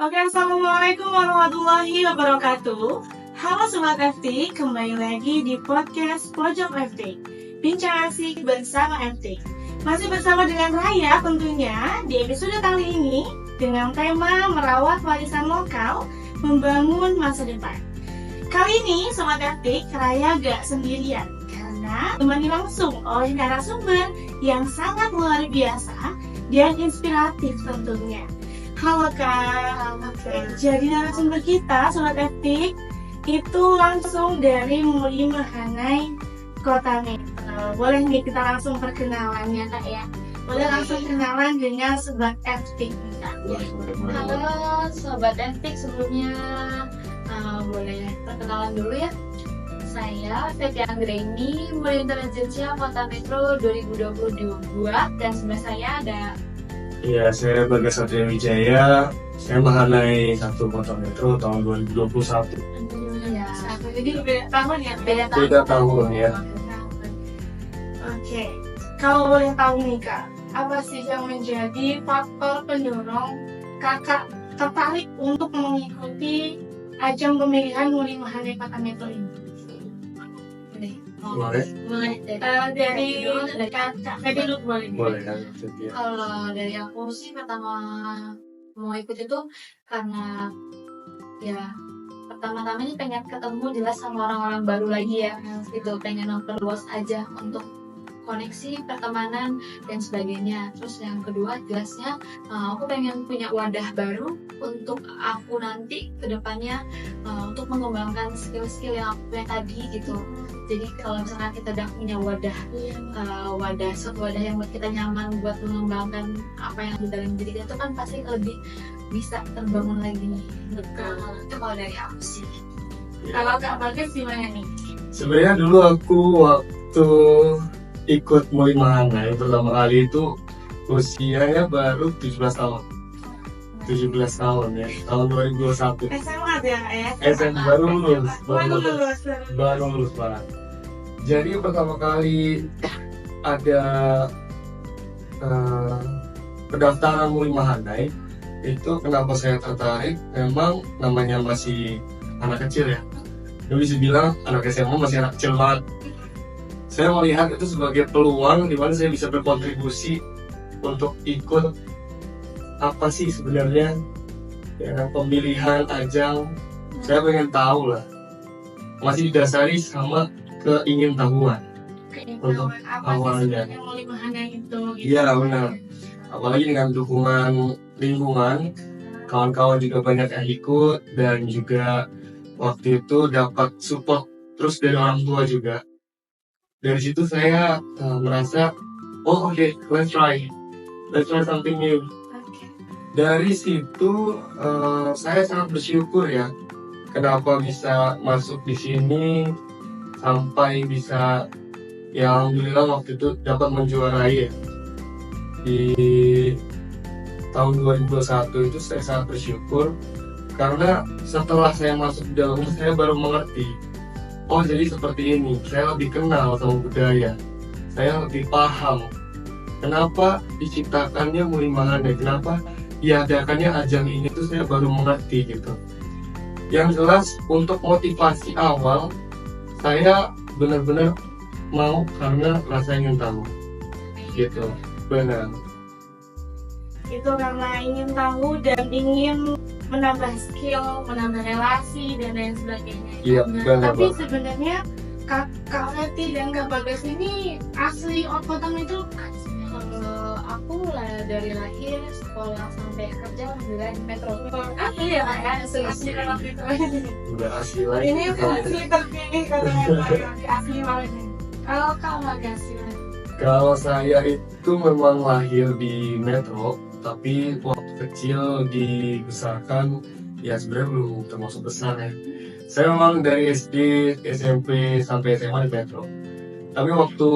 Oke, assalamualaikum warahmatullahi wabarakatuh. Halo Sobat FT, kembali lagi di podcast Pojok FT, bincang asik bersama FT. Masih bersama dengan Raya tentunya di episode kali ini dengan tema merawat warisan lokal, membangun masa depan. Kali ini Sobat FT, Raya gak sendirian karena ditemani langsung oleh narasumber yang sangat luar biasa dan inspiratif tentunya. Halo Kak, jadi narasumber kita Sobat Etik itu langsung dari Muri Mahanai, Kota Metro. Boleh nih kita langsung perkenalan ya Kak ya? Boleh langsung kenalan dengan Sobat Etik Kak. Halo Sobat Etik, sebelumnya boleh perkenalan dulu ya. Saya Fethi Anggreni, Muri Intelijensia Kota Metro 2022, dan sebelah saya ada. Iya, saya Bagas Satria Wijaya, saya Mahanai 1 Kota Metro tahun 2021. Ya, Jadi beda tahun ya? Beda tahun ya. Oke, kalau boleh tahu nih Kak, apa sih yang menjadi faktor pendorong Kakak tertarik untuk mengikuti ajang pemilihan Muri Mahanai Kota Metro ini? Boleh? Dari Kak Fethi dulu boleh? Boleh kan? Kalau dari aku sih pertama mau ikut itu karena ya pertama-tama ini pengen ketemu jelas sama orang-orang baru lagi ya, gitu, pengen memperluas aja untuk koneksi, pertemanan dan sebagainya. Terus yang kedua jelasnya aku pengen punya wadah baru untuk aku nanti kedepannya untuk mengembangkan skill-skill yang aku punya tadi gitu. Jadi kalau misalkan kita udah punya wadah yang buat kita nyaman buat mengembangkan apa yang di dalam diri kita, itu kan pasti lebih bisa terbangun lagi nih. Itu kalau dari aku sih. Kalau Kak Bagas gimana nih? Sebenarnya dulu aku waktu ikut Muri Mahanai pertama kali itu usianya baru 17 tahun. 17 tahun ya, tahun 2021. SMA ya? SMA baru lulus. Baru lulus banget. Jadi pertama kali ada pendaftaran Muri Mahanai itu, kenapa saya tertarik? Memang namanya masih anak kecil ya. Jadi bisa bilang anak SMA masih anak kecil banget. Saya melihat itu sebagai peluang di mana saya bisa berkontribusi untuk ikut apa sih sebenarnya ya, pemilihan ajang. Saya pengen tahu lah, masih didasari sama keingintahuan untuk awalnya. Muri Mahanai itu. Iya benar. Apalagi dengan dukungan lingkungan, kawan-kawan juga banyak yang ikut, dan juga waktu itu dapat support terus dari orang tua juga. Dari situ saya merasa, oke, let's try something new. Dari situ saya sangat bersyukur ya, kenapa bisa masuk di sini sampai bisa, ya alhamdulillah waktu itu dapat menjuarai ya. Di tahun 2021 itu saya sangat bersyukur karena setelah saya masuk di dalam, saya baru mengerti, oh jadi seperti ini, saya lebih kenal sama budaya, saya lebih paham kenapa diciptakannya Muri Mahanai, kenapa diadakannya ajang ini, tuh saya baru mengerti gitu. Yang jelas untuk motivasi awal, saya benar-benar mau karena rasa ingin tahu gitu, benar. Itu karena ingin tahu dan ingin menambah skill, menambah relasi dan lain sebagainya. Iya, benar. Tapi sebenarnya Kak Fethi dan Kak Bagas ini asli Kota Metro kan? Aku dari lahir, sekolah sampai kerja alhamdulillah di Metro. Asli ya Kak ya? Asli Kota Metro. Udah asli lagi. Ini asli terpilih Kota Metro, asli banget nih. Kalau Kak Bagas gimana? Kalau saya itu memang lahir di Metro, tapi waktu kecil dibesarkan ya sebenarnya belum termasuk besar ya. Saya memang dari SD, SMP sampai SMA di Metro. Tapi waktu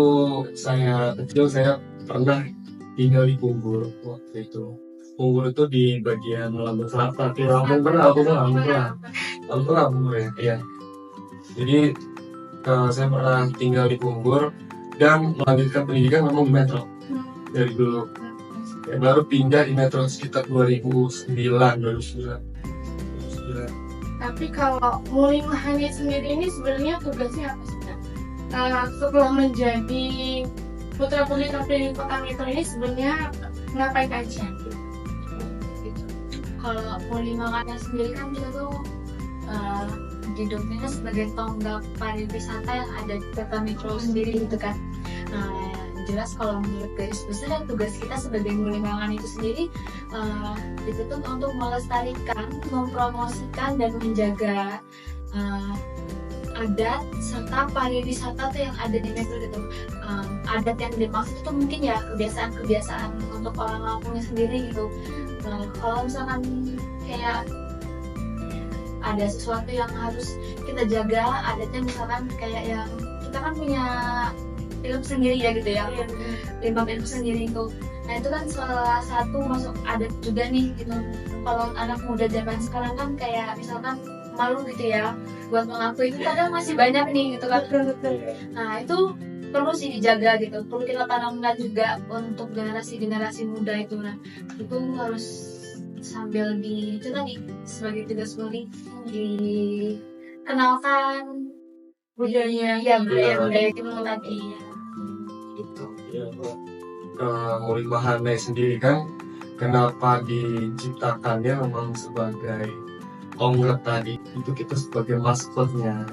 saya kecil saya pernah tinggal di Punggul waktu itu. Punggul itu di bagian Lampung Selatan. Lampung ya. Iya. Jadi saya pernah tinggal di Punggul dan melanjutkan pendidikan memang di Metro dari dulu. Baru pindah di Metro sekitar 2009. benar. Tapi kalau Muli Mahani sendiri ini sebenarnya tugasnya apa sih, Kak? Setelah menjadi putra putri terpilih Kota Metro ini sebenarnya ngapain aja? Gitu. Kalau Muli Mahani sendiri kan kita tuh didoktrinnya sebagai tonggak pariwisata yang ada di Kota Metro sendiri gitu kan. Jelas kalau menurut garis besar tugas kita sebagai Muli Mahani itu sendiri dituntut untuk melestarikan, mempromosikan dan menjaga adat serta pariwisata tuh yang ada di Metro gitu. Adat yang dimaksud itu mungkin ya kebiasaan-kebiasaan untuk orang Lampungnya sendiri gitu. Kalau misalkan kayak ada sesuatu yang harus kita jaga adatnya, misalkan kayak yang kita kan punya film sendiri ya gitu ya, lima film sendiri itu. Nah itu kan salah satu masuk adat juga nih gitu. Kalau anak muda zaman sekarang kan kayak misalkan malu gitu ya buat mengakui, itu kadang masih banyak nih gitu kan. Nah itu perlu sih dijaga gitu, perlu kita tanamkan juga untuk generasi muda itu. Nah itu harus sambil itu tadi sebagai tugas Muli dikenalkan budaya itu tadi gitu. Muli Mahani sendiri kan kenapa diciptakannya memang sebagai tonggak tadi, itu kita sebagai maskotnya,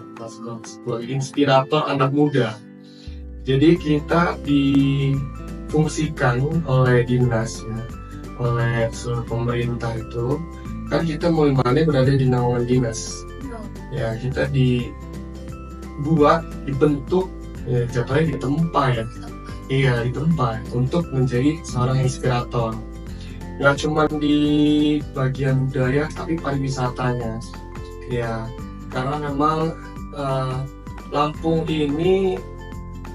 sebagai inspirator anak muda. Jadi kita difungsikan oleh dinas ya, oleh seluruh pemerintah itu kan kita Muli Mahani berada di naungan dinas ya, kita dibentuk ya, jatuhnya ditempa ya. Iya, ditempa untuk menjadi seorang inspirator. Nggak cuma di bagian budaya, tapi pariwisatanya. Ya, karena memang Lampung ini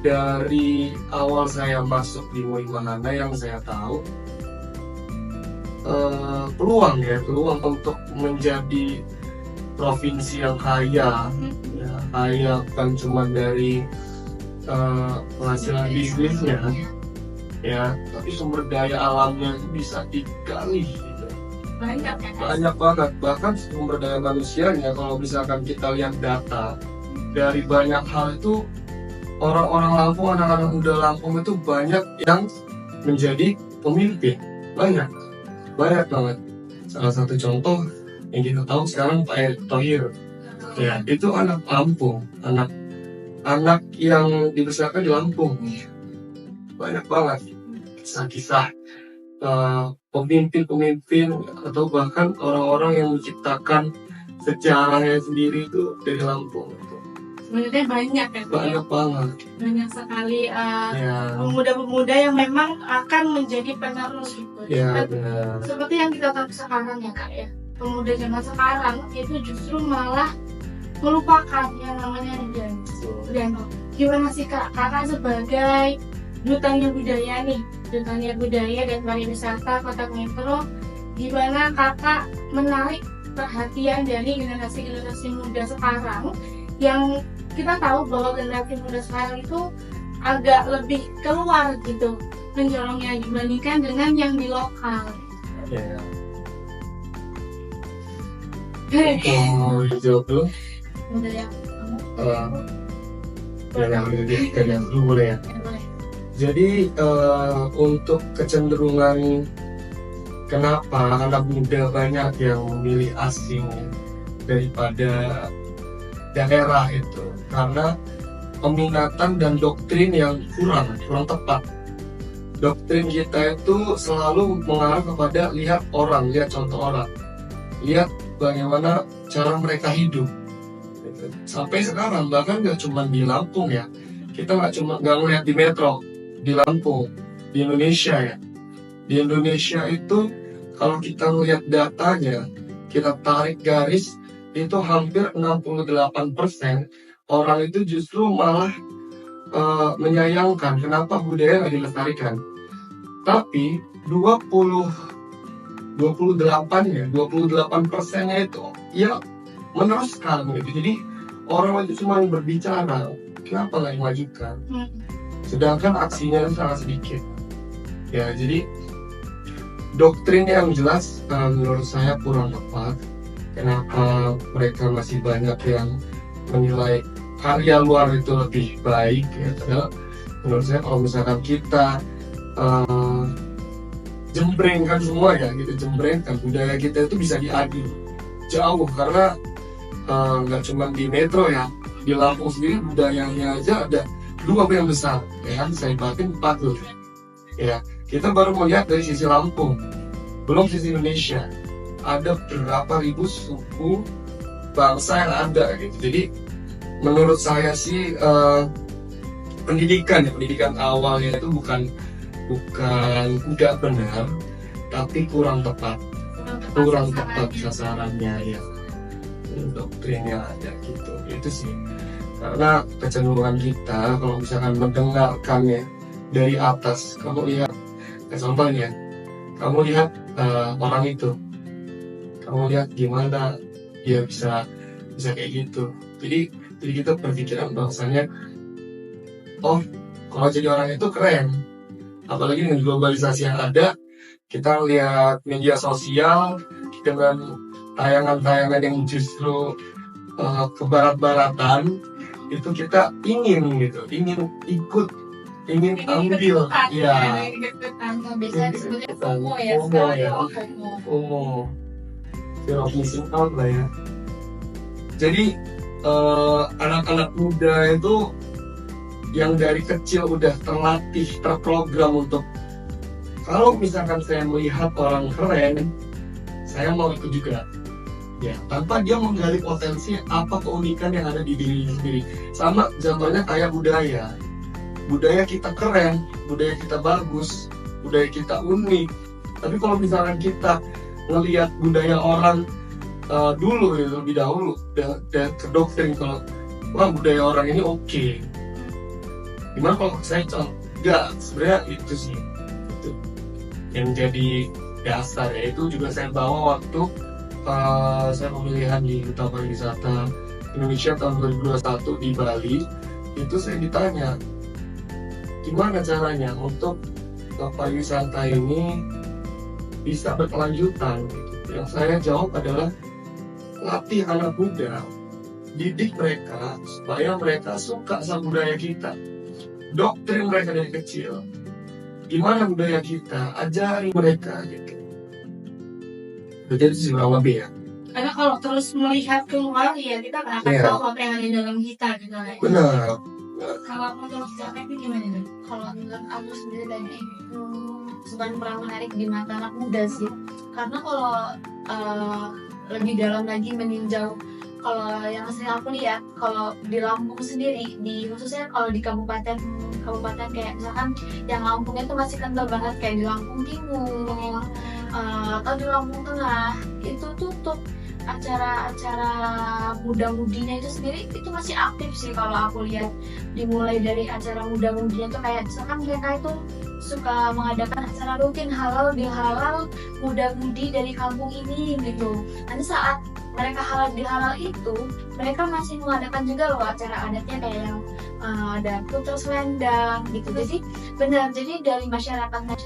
dari awal saya masuk di Muli Mahani yang saya tahu peluang untuk menjadi provinsi yang kaya, ya, kaya bukan cuma dari penghasilan bisnisnya ya, tapi sumber daya alamnya itu bisa digali gitu. Banyak banget, bahkan sumber daya manusianya. Kalau misalkan kita lihat data dari banyak hal itu, orang-orang Lampung, anak-anak muda Lampung itu banyak yang menjadi pemimpin, banyak banget. Salah satu contoh yang kita tahu sekarang Pak Erick Thohir ya, itu anak Lampung, anak yang dibesarkan di Lampung. Banyak banget kisah-kisah pemimpin atau bahkan orang-orang yang menciptakan sejarahnya sendiri itu dari Lampung. Sebenarnya banyak ya, Banyak banget. Banyak sekali pemuda-pemuda yang memang akan menjadi penerus gitu. Ya, benar. Seperti yang kita tahu sekarang ya Kak ya, pemuda zaman sekarang itu justru malah melupakan yang namanya budaya. Dan gimana sih kakak sebagai dutanya budaya dan pariwisata Kota Metro, gimana kakak menarik perhatian dari generasi muda sekarang yang kita tahu bahwa generasi muda sekarang itu agak lebih keluar gitu menjorongnya dibandingkan dengan yang di lokal. Ya. Mau dijawab dulu? Budaya yang dulu boleh ya. Jadi untuk kecenderungan kenapa anak muda banyak yang memilih asing daripada daerah itu, karena peminatan dan doktrin yang kurang tepat. Doktrin kita itu selalu mengarah kepada lihat contoh orang, lihat bagaimana cara mereka hidup. Sampai sekarang bahkan nggak cuma di Lampung ya, kita nggak ngeliat di Metro, di Lampung, di Indonesia ya. Di Indonesia itu kalau kita ngeliat datanya, kita tarik garis, itu hampir 68% orang itu justru malah menyayangkan kenapa budaya nggak dilestarikan. Tapi 28%-nya itu ya meneruskan gitu. Jadi orang itu cuma berbicara, kenapa nggak dimajukan? Sedangkan aksinya sangat sedikit. Ya, jadi doktrin yang jelas menurut saya kurang tepat. kenapa mereka masih banyak yang menilai karya luar itu lebih baik ya. Padahal menurut saya kalau misalkan kita jembrengkan semua ya, kita jembrengkan budaya kita itu bisa diadu jauh, karena nggak cuma di metro ya, di Lampung sendiri budayanya aja ada 2 yang besar ya kan, Saibatin, Patul ya. Kita baru melihat dari sisi Lampung, belum sisi Indonesia, ada berapa ribu suku bangsa yang ada gitu. Jadi menurut saya sih pendidikan awalnya itu bukan tidak benar, tapi kurang tepat sasarannya ya, doktrinnya ada gitu. Itu sih karena kecenderungan kita kalau misalkan mendengarkan ya dari atas. Kamu lihat contohnya, kamu lihat orang itu, kamu lihat gimana dia bisa kayak gitu. Jadi kita berpikiran bahwasanya oh, kalau jadi orang itu keren. Apalagi dengan globalisasi yang ada, kita lihat media sosial dengan tayangan-tayangan yang justru kebarat-baratan, itu kita ingin ikut, ingin ambil ya. Biasanya disebutnya FOMO ya. FOMO, fear of missing out lah ya. Jadi anak-anak muda itu yang dari kecil udah terlatih, terprogram untuk kalau misalkan saya melihat orang keren, saya mau ikut juga ya, tanpa dia menggali potensi apa keunikan yang ada di diri sendiri. Sama contohnya kayak budaya kita keren, budaya kita bagus, budaya kita unik, tapi kalau misalkan kita ngelihat budaya orang dulu ya, lebih dahulu dan terdoktrin kalau wah budaya orang ini oke. Gimana kalau saya contoh? Enggak, sebenarnya itu sih itu yang jadi dasar ya. Itu juga saya bawa waktu saya pemilihan di Duta Pariwisata Indonesia tahun 2021 di Bali. Itu saya ditanya gimana caranya untuk pariwisata ini bisa berkelanjutan gitu. Yang saya jawab adalah latih anak muda, didik mereka supaya mereka suka sama budaya kita, doktrin mereka dari kecil, gimana budaya kita, ajari mereka gitu. Jadi itu kurang lebih ya. Karena kalau terus melihat keluar ya kita nggak akan tahu apa yang ada di dalam kita gitu lah. Benar. Kalau menurut Jamek itu gimana nih? Kalau menurut aku sendiri tadi bukan kurang menarik di mata anak muda sih, karena kalau lebih dalam lagi meninjau, kalau yang sering aku lihat kalau di Lampung sendiri, khususnya kalau di kabupaten kayak misalkan yang Lampungnya itu masih kental banget kayak di Lampung Timur atau di Lampung Tengah, itu tutup acara-acara muda-mudinya itu sendiri itu masih aktif sih kalau aku lihat. Dimulai dari acara muda-mudinya itu kayak misalkan mereka itu suka mengadakan acara rutin halal bihalal muda-mudi dari kampung ini gitu. Nanti saat mereka halal bihalal itu mereka masih mengadakan juga loh acara adatnya kayak yang ada puter selendang gitu. Jadi benar, jadi dari masyarakatnya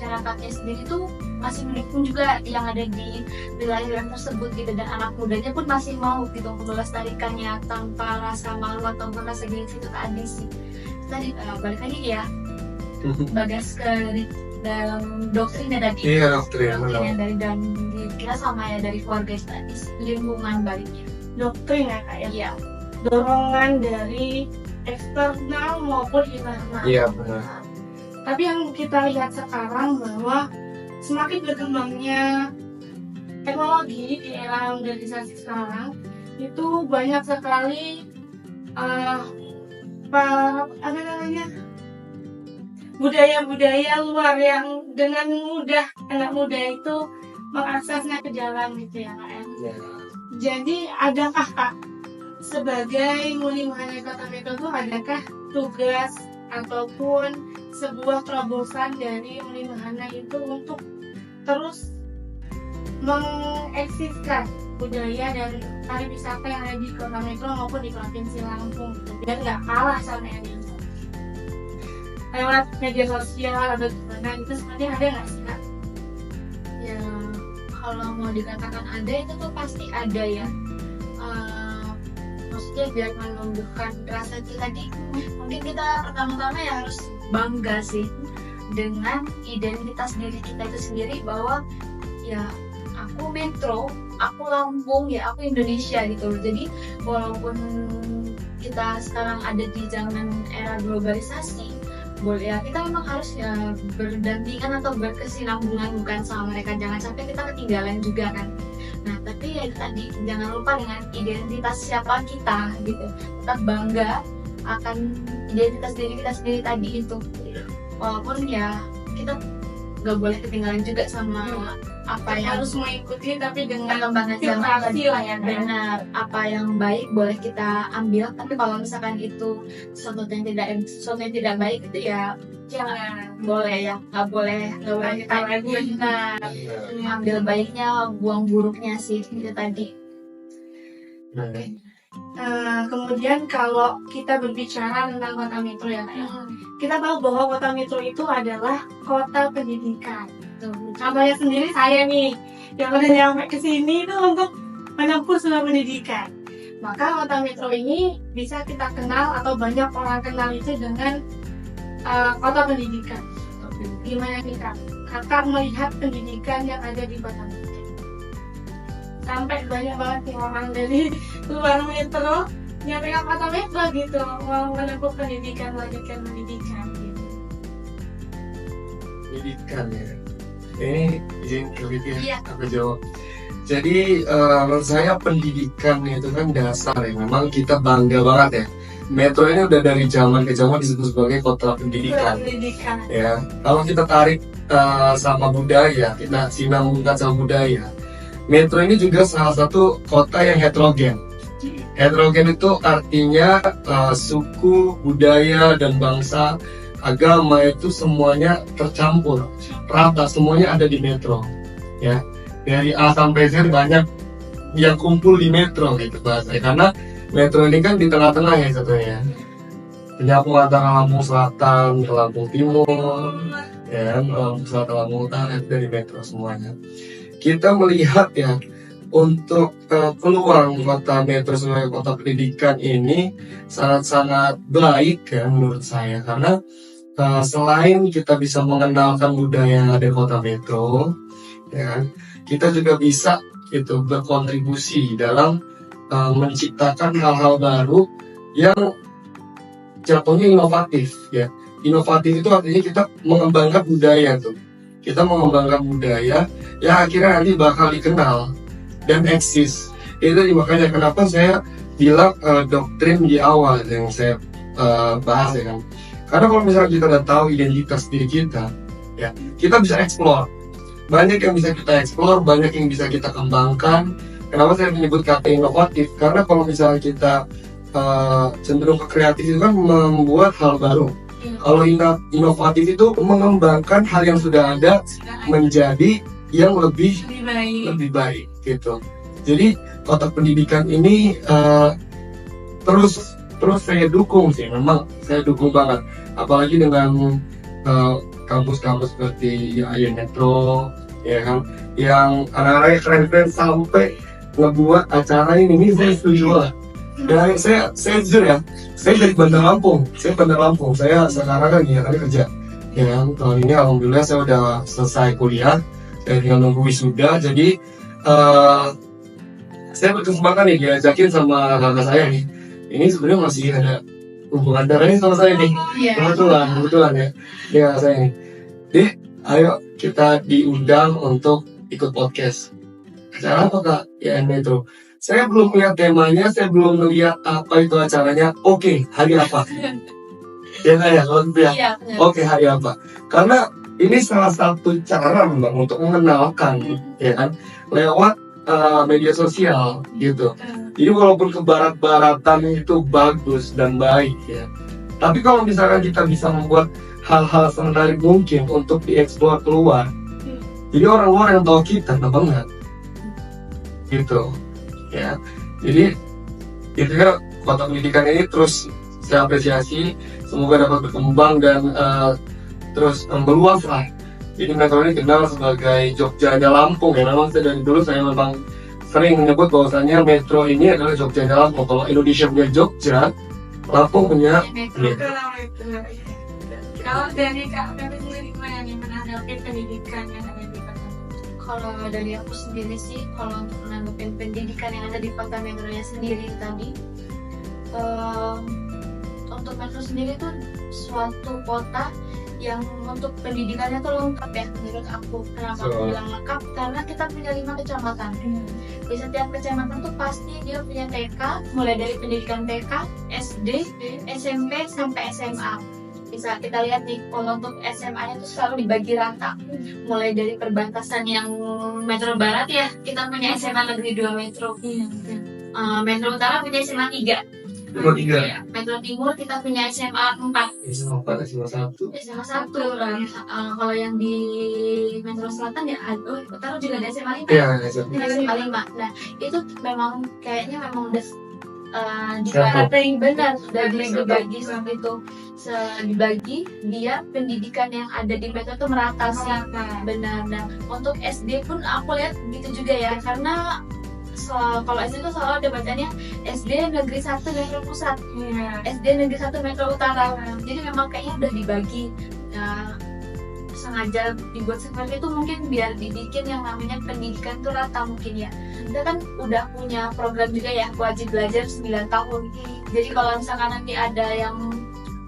sendiri tuh masih mendukung juga yang ada di wilayah tersebut gitu, dan anak mudanya pun masih mau gitu melestarikannya tanpa rasa malu atau rasa gengsi itu tadi sih. Tadi balik lagi ya bagas ke dalam doktrinnya tadi. Iya, doktrin yang dari dalam diri kita sama ya dari keluarga tadi, lingkungan baliknya. Doktrin ya kak ya? Iya. Dorongan dari eksternal maupun internal. Iya benar. Tapi yang kita lihat sekarang bahwa semakin berkembangnya teknologi di era modernisasi sekarang itu banyak sekali budaya-budaya luar yang dengan mudah anak muda itu mengaksesnya ke jalan gitu ya kak. Ya. Jadi adakah kak sebagai Muli Mahana Kota Metro itu adakah tugas ataupun sebuah terobosan dari Muli Mahana itu untuk terus mengeksiskan budaya dan pariwisata yang ada di Kota Metro maupun di Provinsi Lampung gitu, biar nggak kalah sama yang lain lewat media sosial atau gimana itu sebenarnya ada nggak sih kak? Ya kalau mau dikatakan ada itu tuh pasti ada ya. Maksudnya biar menumbuhkan rasa itu tadi, mungkin kita pertama-tama ya harus bangga sih dengan identitas diri kita itu sendiri, bahwa ya aku Metro, aku Lampung, ya aku Indonesia gitu loh. Jadi walaupun kita sekarang ada di zaman era globalisasi, boleh ya kita memang harus ya berdampingan atau berkesinambungan bukan sama mereka, jangan sampai kita ketinggalan juga kan. Nah tapi ya tadi jangan lupa dengan identitas siapa kita gitu, tetap bangga akan identitas diri kita sendiri tadi itu, walaupun ya kita nggak boleh ketinggalan juga sama apa yang harus mengikuti tapi dengan perkembangan zaman filtrasi lah ya. benar. Apa yang baik boleh kita ambil, tapi kalau misalkan itu sesuatu yang tidak baik itu ya Jangan. boleh ya nggak boleh kita Benar. ambil baiknya, buang buruknya sih itu tadi. Kemudian kalau kita berbicara tentang kota metro ya, Kak, ya, kita tahu bahwa kota metro itu adalah kota pendidikan. Contohnya sendiri saya nih, yang udah nyampe ke sini itu untuk menempuh sebuah pendidikan. Maka kota metro ini bisa kita kenal atau banyak orang kenal itu dengan kota pendidikan. Gimana nih Kak? Kakak melihat pendidikan yang ada di kota metro. Sampai banyak banget nih orang dari luar metro nyampe ke kota metro gitu, mau menempuh pendidikan, melanjutkan pendidikan gitu. Pendidikan ya. Ini izin Iya. aku jawab. Jadi menurut saya pendidikan itu kan dasar ya. Memang kita bangga banget ya. Metro ini udah dari zaman ke zaman disebut sebagai kota pendidikan. Pendidikan. Ya, kalau kita tarik sama budaya, kita sinambungkan sama budaya. Metro ini juga salah satu kota yang heterogen. Heterogen itu artinya suku, budaya, dan bangsa, agama itu semuanya tercampur, rata, semuanya ada di metro. Ya, dari A sampai Z banyak yang kumpul di metro gitu bahasanya. Karena metro ini kan di tengah-tengah ya satunya. Penyambung antara Lampung Selatan ke Lampung Timur, ya, Lampung Selatan, Lampung Utara itu dari metro semuanya. Kita melihat ya, untuk peluang kota metro sebagai kota pendidikan ini sangat-sangat baik ya menurut saya, karena selain kita bisa mengenalkan budaya yang ada di kota metro, ya, kita juga bisa itu berkontribusi dalam menciptakan hal-hal baru yang jatuhnya inovatif ya. Inovatif itu artinya kita mengembangkan budaya tuh. Kita mengembangkan budaya yang akhirnya nanti bakal dikenal dan eksis. Itu makanya kenapa saya bilang doktrin di awal yang saya bahas ya kan. Karena kalau misalnya kita udah tahu identitas diri kita, ya kita bisa explore. Banyak yang bisa kita explore, banyak yang bisa kita kembangkan. Kenapa saya menyebut kata inovatif? Karena kalau misalnya kita cenderung ke kreatif itu kan membuat hal baru. Kalau inovatif itu mengembangkan hal yang sudah ada menjadi yang lebih baik gitu. Jadi kota pendidikan ini terus saya dukung sih, memang saya dukung banget. Apalagi dengan kampus-kampus seperti IAIN Metro, ya kan, yang anak-anaknya keren-keren sampai ngebuat acara ini saya setuju lah. Dan saya jujur ya, saya dari Bandar Lampung, saya sekarang kan kerja. Ya kan, tahun ini alhamdulillah saya udah selesai kuliah, saya tinggal nunggu wisuda. Jadi saya berkesempatan nih diajakin sama kakak saya nih. Ini sebenarnya masih ada hubungan darahnya sama saya nih. Kebetulan ya. Ya saya nih. Jadi ayo kita diundang untuk ikut podcast. Acara apa Kak? Ya Metro. Saya belum lihat temanya, saya belum melihat apa itu acaranya. Oke, hari apa? Ya Kak ya, kalau gitu ya. Oke, hari apa? Karena ini salah satu cara memang untuk mengenalkan, ya kan, lewat media sosial gitu. Jadi walaupun kebarat-baratan itu bagus dan baik ya, tapi kalau misalkan kita bisa membuat hal-hal semenarik mungkin untuk dieksplor keluar, jadi orang-orang yang tahu kita banget gitu ya. Jadi itu kan kota pendidikan ini terus saya apresiasi, semoga dapat berkembang dan terus meluas lah Jadi Metro ini kenal sebagai Jogjanya Lampung ya. Memang dari dulu saya memang sering menyebut bahwasanya Metro ini adalah Jogjanya Lampung. Kalau Indonesia punya Jogja, Lampung punya Metro. Kalau dari Kak Pepi sendiri gimana nih menanggapi pendidikan yang ada di kota? Kalau dari aku sendiri sih, kalau untuk menanggapi pendidikan yang ada di kota Metronya sendiri tadi, untuk Metro sendiri tuh suatu kota yang untuk pendidikannya tuh lengkap ya menurut aku. Kenapa aku bilang lengkap? Karena kita punya 5 kecamatan. Di setiap kecamatan tuh pasti dia punya TK, mulai dari pendidikan TK, SD, SMP sampai SMA. Bisa kita lihat nih, kalau untuk SMA-nya tuh selalu dibagi rata. Mulai dari perbatasan yang Metro Barat ya, kita punya SMA Negeri 2 Metro. Metro Utara punya SMA 3. Metro Timur kita punya SMA 4. SMA 4, SMA 1. SMA 1 kan. Kalau yang di Metro Selatan ya, Utara juga ada SMA 5. Iya, SMA 5. Nah, itu memang kayaknya memang udah dibagi benar, sudah dibagi seperti itu. Dibagi biar pendidikan yang ada di Metro itu merata sih. Benar. Nah, untuk SD pun aku lihat gitu juga ya, karena kalau SD itu selalu ada bacanya SD Negeri 1 Metro Pusat, SD Negeri 1 Metro Utara. Jadi memang kayaknya udah dibagi. Sengaja dibuat seperti itu mungkin biar dibikin yang namanya pendidikan itu rata mungkin ya. Kita kan udah punya program juga ya, wajib belajar 9 tahun. Jadi kalau misalkan nanti ada yang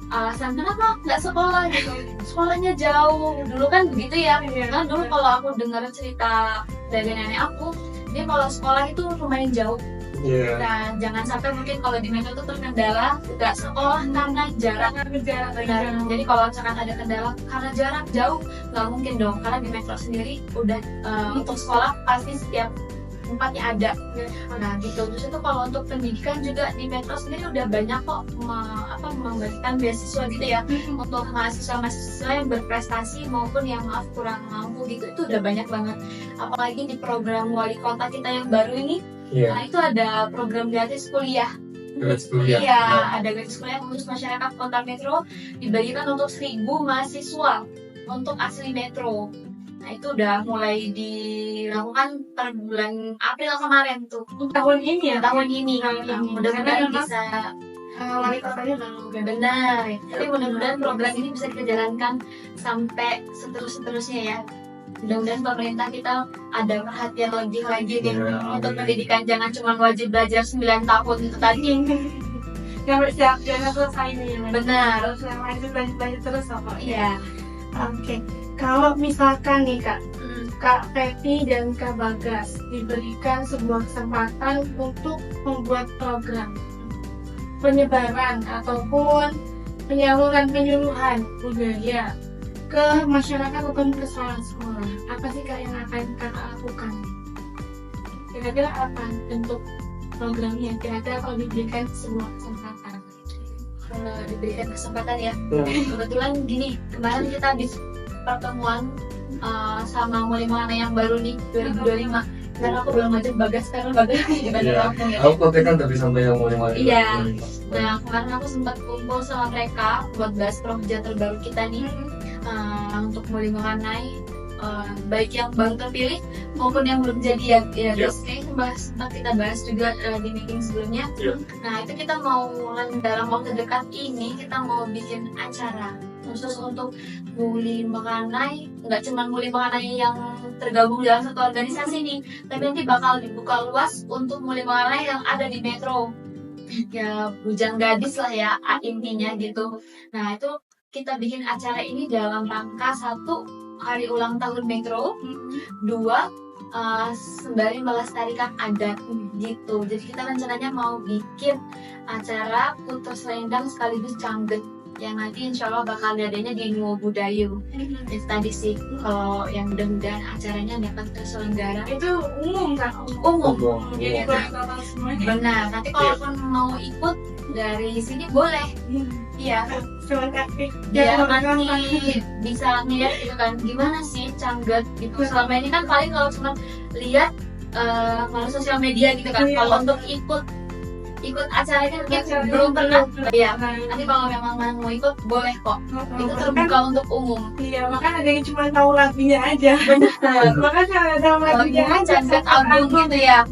alasan kenapa nggak sekolah gitu, sekolahnya jauh, dulu kan begitu ya. Karena dulu kalau aku dengar cerita dari nenek aku, dia kalau sekolah itu lumayan jauh. Nah, jangan sampai mungkin kalau di Metro itu terkendala nggak sekolah karena jarak. Benar. Jadi kalau misalkan ada kendala karena jarak jauh, nggak mungkin dong. Karena di Metro sendiri udah untuk sekolah pasti setiap tempatnya ada. Nah gitu. Terus itu kalau untuk pendidikan juga di Metro sendiri udah banyak kok memberikan beasiswa gitu ya untuk mahasiswa-mahasiswa yang berprestasi maupun yang kurang mampu gitu. Itu udah banyak banget. Apalagi di program wali kota kita yang baru ini. Nah itu ada program gratis kuliah. Iya, ada gratis kuliah khusus masyarakat kota Metro, dibagikan untuk 1.000 mahasiswa untuk asli Metro. Nah itu udah mulai dilakukan per bulan April kemarin tuh. Tahun ini ya? Tahun ini. Mudah-mudahan bisa wali kotanya baru benar. Jadi mudah-mudahan program ini bisa kita jalankan sampai seterusnya ya. Mudah-mudahan pemerintah kita ada perhatian lebih lagi nih untuk pendidikan, jangan cuma wajib belajar 9 tahun itu tadi. Jangan selesai nih. Benar. Wajib belajar terus apa? Iya. Oke. Kalau misalkan nih Kak Pepi dan Kak Bagas diberikan sebuah kesempatan untuk membuat program penyebaran ataupun penyuluhan budaya ke masyarakat ataupun ke sekolah, apa sih Kak yang akan Kakak lakukan? Kira-kira apa bentuk programnya? Kira-kira kalau diberikan sebuah kesempatan? Kalau diberikan kesempatan ya, kebetulan gini, kemarin kita habis pertemuan sama Muli Mana yang baru nih 2025. Karena aku belum ngajak Bagas karena Bagas di Bandar Lampung ya. Aku kontekan tapi sampai yang Muli Mana. Iya. Nah kemarin aku sempat kumpul sama mereka buat bahas program terbaru kita nih. Untuk Muli Mengenai baik yang baru terpilih maupun yang belum jadi ya biasanya sempat kita bahas juga di meeting sebelumnya. Nah itu kita mau dalam waktu dekat ini kita mau bikin acara khusus untuk Muli Mengenai, nggak cuma Muli Mengenai yang tergabung dalam satu organisasi nih, tapi nanti bakal dibuka luas untuk Muli Mengenai yang ada di Metro ya, bujang gadis lah ya intinya gitu. Nah itu kita bikin acara ini dalam rangka 1, hari ulang tahun Metro, 2, sembari melestarikan adat gitu. Jadi kita rencananya mau bikin acara puter selendang sekaligus cangget yang nanti insya Allah bakal adanya di Nuo Budayu. Itu tadi sih kalau yang mudah-mudahan acaranya dapat terselenggara. Itu umum kan? Umum. Jadi kalau semuanya. Benar. Nanti kalaupun mau ikut dari sini boleh. Iya. Silakan. Biar nanti bisa ngeliat gitu kan gimana sih cangget gitu. Selama ini kan paling kalau cuma lihat melalui sosial media gitu kan. Kalau untuk ikut ikut acara ini mungkin belum pernah ya. Nanti kalau memang mau ikut boleh kok. Itu terbuka untuk umum. Iya, makanya ada yang cuma tahu lagunya aja. Makanya ada lagunya aja, Sangat album gitu ya.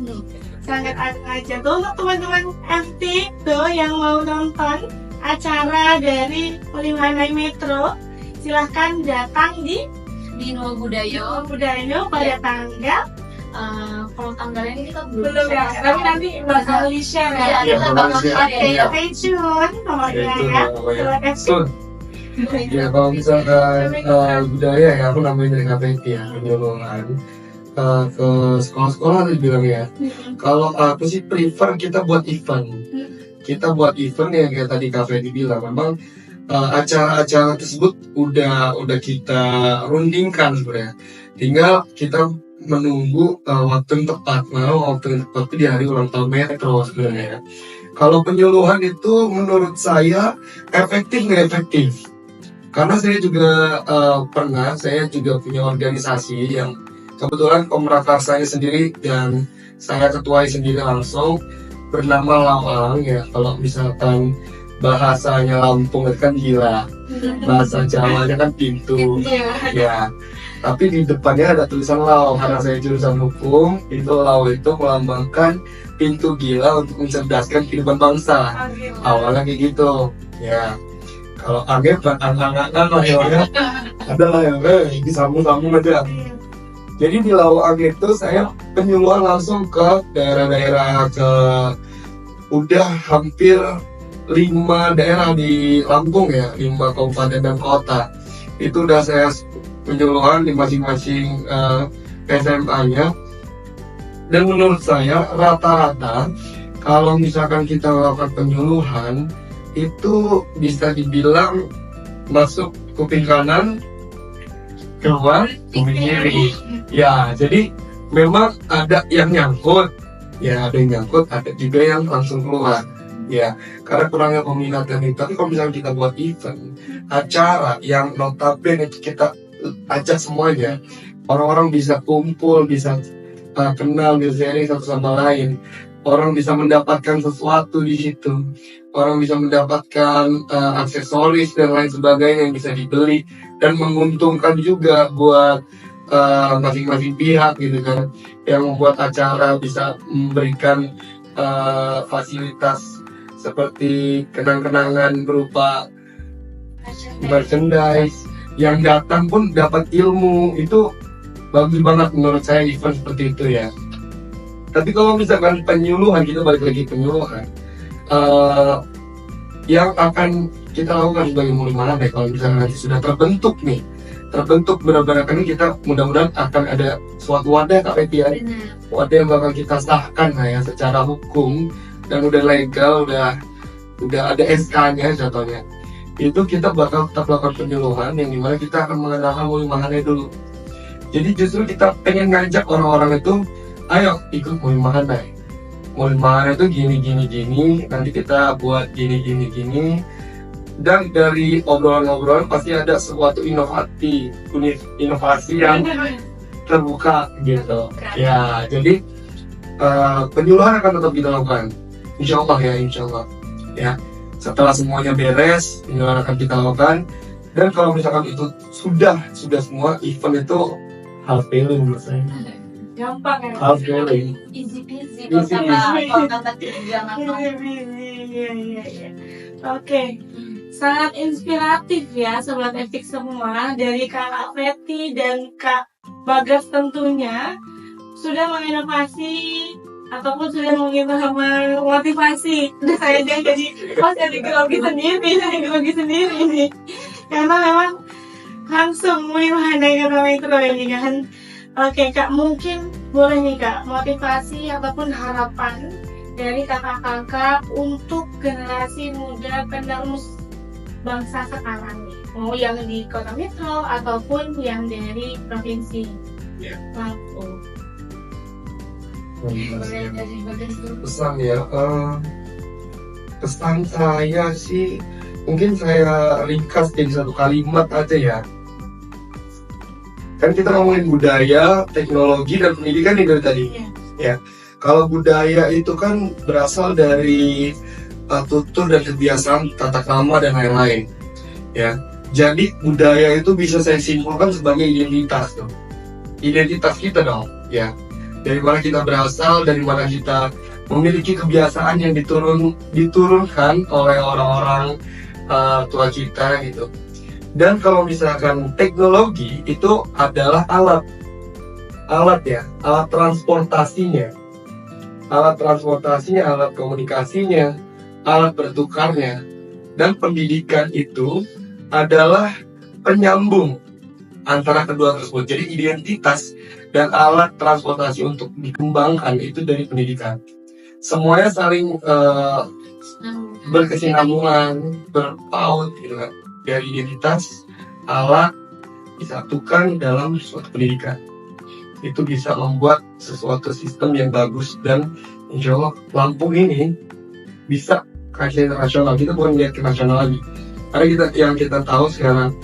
sangat aja tuh untuk teman-teman FT tuh yang mau nonton acara dari Ulimanai Metro, silahkan datang di Nua Budayo. Budayo pada tanggal Kalau tanggalnya ini kita belum belum ya, tapi nanti bakal di-share ya. Iya, kita bakal share ya. Stay tune pokoknya ya. Betul. Ya kalau misalkan budaya ya, aku namanya dari KPT ya, penyuluhan ke sekolah-sekolah tadi bilang ya. Kalau aku sih prefer kita buat event. Kita buat event ya kayak tadi KPT bilang. Memang acara-acara tersebut udah kita rundingkan sebenarnya. Tinggal kita menunggu waktu yang tepat. Nah, waktu yang tepat itu di hari ulang tahun Metro sebenarnya. Kalau penyuluhan itu menurut saya efektif nggak efektif? Karena saya juga saya juga punya organisasi yang kebetulan Komrakarsanya sendiri dan saya ketuai sendiri langsung bernama Lawang ya. Kalau misalkan bahasanya Lampung itu kan gila, bahasa Jawanya kan pintu ya. Tapi di depannya ada tulisan Law, karena saya jurusan hukum, itu Law itu melambangkan pintu gila untuk mencerdaskan kehidupan bangsa. Awalnya kayak gitu ya. Kalau Age angkat-angkatan lah ya, ada lah ya, disambung-sambung aja. Jadi di Law Age itu saya penyuluhan langsung ke daerah-daerah, udah hampir 5 daerah di Lampung ya, 5 kabupaten dan kota. Itu udah saya penyuluhan di masing-masing SMA-nya. Dan menurut saya rata-rata kalau misalkan kita melakukan penyuluhan itu bisa dibilang masuk kuping kanan, keluar kuping kiri. Ya, jadi memang ada yang nyangkut, ya ada yang nyangkut, ada juga yang langsung keluar. Ya, karena kurangnya peminatan itu. Tapi kalau misalnya kita buat event, acara yang notabene kita ajak semuanya, orang-orang bisa kumpul, bisa kenal, bisa sharing satu sama lain. Orang bisa mendapatkan sesuatu di situ. Orang bisa mendapatkan aksesoris dan lain sebagainya yang bisa dibeli dan menguntungkan juga buat masing-masing pihak gitu kan. Yang membuat acara bisa memberikan fasilitas seperti kenang-kenangan berupa merchandise. Yang datang pun dapat ilmu. Itu bagus banget menurut saya event seperti itu ya. Tapi kalau misalkan penyuluhan, kita balik lagi penyuluhan, yang akan kita lakukan sebagai Ulimanai kalau misalnya nanti sudah terbentuk benar-benar ini, kita mudah-mudahan akan ada suatu wadah KPT, wadah yang bakal kita sahkan ya secara hukum dan udah legal, udah ada SK-nya contohnya. Itu kita bakal tetap melakukan penyuluhan yang dimana kita akan mengenalkan Ulimanai dulu. Jadi justru kita pengen ngajak orang-orang itu, ayo ikut Ulimanai. Ulimanai itu gini, nanti kita buat gini. Dan dari obrolan-obrolan pasti ada suatu inovasi yang terbuka gitu. Ya, jadi penyuluhan akan tetap kita lakukan. Insya Allah. Ya, setelah semuanya beres, penyuluhan akan kita lakukan. Dan kalau misalkan itu sudah semua, event itu half feeling menurut saya. Gampang ya. Half feeling. Easy peasy. Easy Kalau kata jangan. Iya. Oke. Sangat inspiratif ya Sobat Epic semua, dari Kak Fetty dan Kak Bagas tentunya sudah menginovasi ataupun sudah memotivasi saya jadi grogi sendiri nih, karena memang langsung Ulimanai Metro ini kan. Oke Kak, mungkin boleh nih Kak motivasi ataupun harapan dari kakak-kakak untuk generasi muda penerus bangsa sekarang nih, mau yang di kota Metro ataupun yang dari provinsi Lampung. Pesan ya, pesan saya sih mungkin saya ringkas jadi satu kalimat aja ya. Kan kita ngomongin budaya, teknologi dan pendidikan nih dari tadi. Ya, Kalau budaya itu kan berasal dari tutur dan kebiasaan, tata krama dan lain-lain. Ya, jadi budaya itu bisa saya simpulkan sebagai identitas dong. Identitas kita dong, ya. Dari mana kita berasal, dari mana kita memiliki kebiasaan yang diturunkan oleh orang-orang tua kita gitu. Dan kalau misalkan teknologi itu adalah alat ya, alat transportasinya, alat komunikasinya, alat bertukarnya. Dan pendidikan itu adalah penyambung antara kedua tersebut. Jadi identitas dan alat transportasi untuk dikembangkan itu dari pendidikan. Semuanya saling berkesinambungan, berpaut gitu kan. Dari identitas, alat disatukan dalam suatu pendidikan. Itu bisa membuat sesuatu sistem yang bagus, dan insya Allah Lampung ini bisa kaca internasional. Kita bukan lihat ke nasional lagi, karena kita tahu sekarang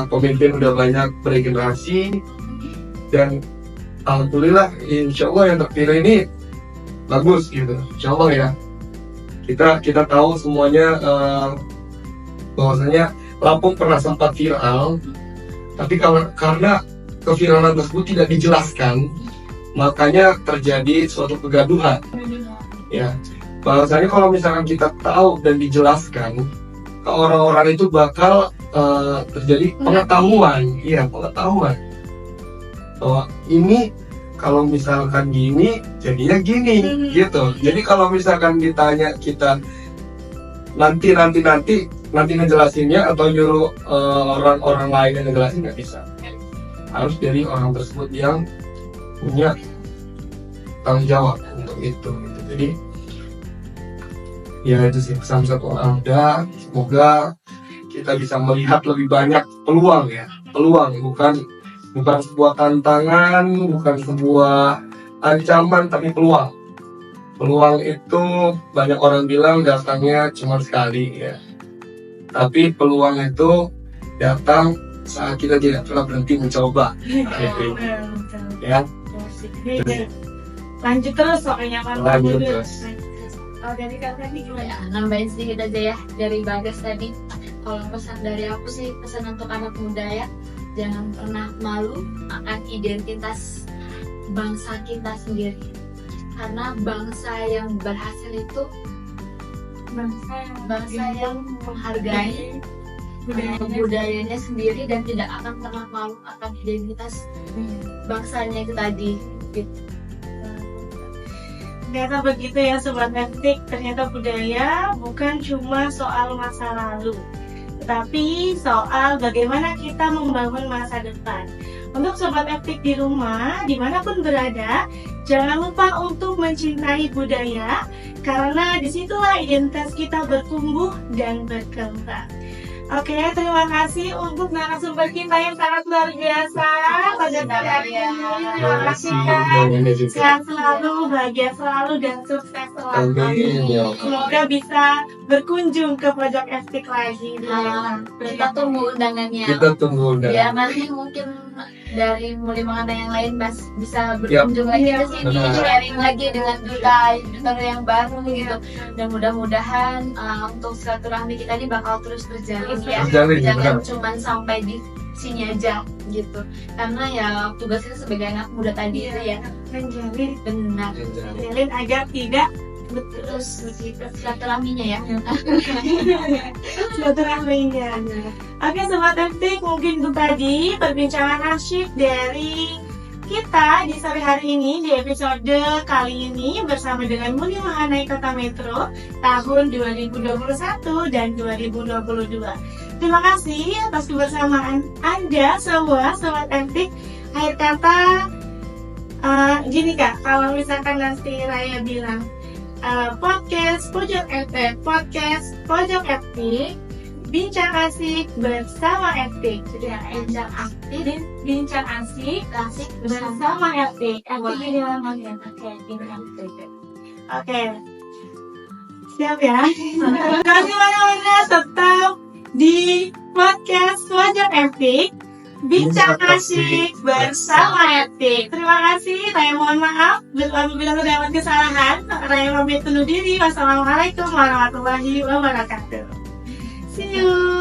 pemimpin udah banyak beregenerasi, dan alhamdulillah insya Allah yang terpilih ini bagus gitu, insya Allah ya. Kita tahu semuanya bahwasanya Lampung pernah sempat viral, tapi karena keviralan tersebut tidak dijelaskan, makanya terjadi suatu kegaduhan. Ya, bahwasanya kalau misalkan kita tahu dan dijelaskan, ke orang-orang itu bakal terjadi pengetahuan, pengetahuan bahwa ini kalau misalkan gini, jadinya gini, gitu. Jadi kalau misalkan ditanya kita nanti ngejelasinnya atau nyuruh orang-orang lain yang ngejelasin, nggak bisa. Harus dari orang tersebut yang punya tanggung jawab untuk itu gitu. Jadi ya itu sih pesan satu orang muda. Semoga kita bisa melihat lebih banyak peluang ya, peluang bukan sebuah tantangan, bukan sebuah ancaman, tapi peluang. Peluang itu banyak orang bilang datangnya cuma sekali ya, tapi peluang itu datang saat kita tidak pernah berhenti mencoba. Ya. Lanjut terus pokoknya kan. Lanjut terus. Oh, dari kakak nih gimana? Ya, nambahin sedikit aja ya dari Bagas tadi. Kalau pesan dari aku sih, pesan untuk anak muda ya, jangan pernah malu akan identitas bangsa kita sendiri. Karena bangsa yang berhasil itu bangsa yang menghargai budayanya sendiri dan tidak akan pernah malu akan identitas bangsanya itu tadi gitu. Ternyata begitu ya Sobat Eptik, ternyata budaya bukan cuma soal masa lalu, tetapi soal bagaimana kita membangun masa depan. Untuk Sobat Eptik di rumah, dimanapun berada, jangan lupa untuk mencintai budaya, karena disitulah identitas kita bertumbuh dan berkembang. Oke, terima kasih untuk narasumber kita yang sangat luar biasa pada kali ini. Terima kasih Kak. Sehat selalu, bahagia selalu, dan sukses selalu. Semoga bisa berkunjung ke Pojok Eptik lagi. Kita tunggu undangannya. Ya nanti mungkin dari Mulia yang lain bisa berkunjung lagi ke sini, sharing lagi dengan duta yang baru gitu. Dan mudah-mudahan untuk silaturahmi kita ini bakal terus berjalan ya. Jangan cuma sampai di sini aja gitu. Karena ya tugas kita sebagai anak muda tadi itu ya menjalin agar tidak terus silaturahminya ya. Silaturahminya. Oke Sobat Eptik, mungkin itu tadi perbincangan asyik dari kita di sore hari ini di episode kali ini bersama dengan Mulia Mahanai Kota Metro tahun 2021 dan 2022. Terima kasih atas kebersamaan Anda semua Sobat Eptik. Akhir kata gini Kak, kalau misalkan nanti Raya bilang podcast Pojok Eptik, bincang asik bersama Eptik. Bincang asik bersama Eptik. Oke. Siap ya. Jangan kemana-mana, tetap di podcast Pojok Eptik Bincang Asik bersama Etik. Terima kasih. Saya mohon maaf bila terdapat kesalahan. Saya pamit undur diri. Wassalamualaikum warahmatullahi wabarakatuh. See you.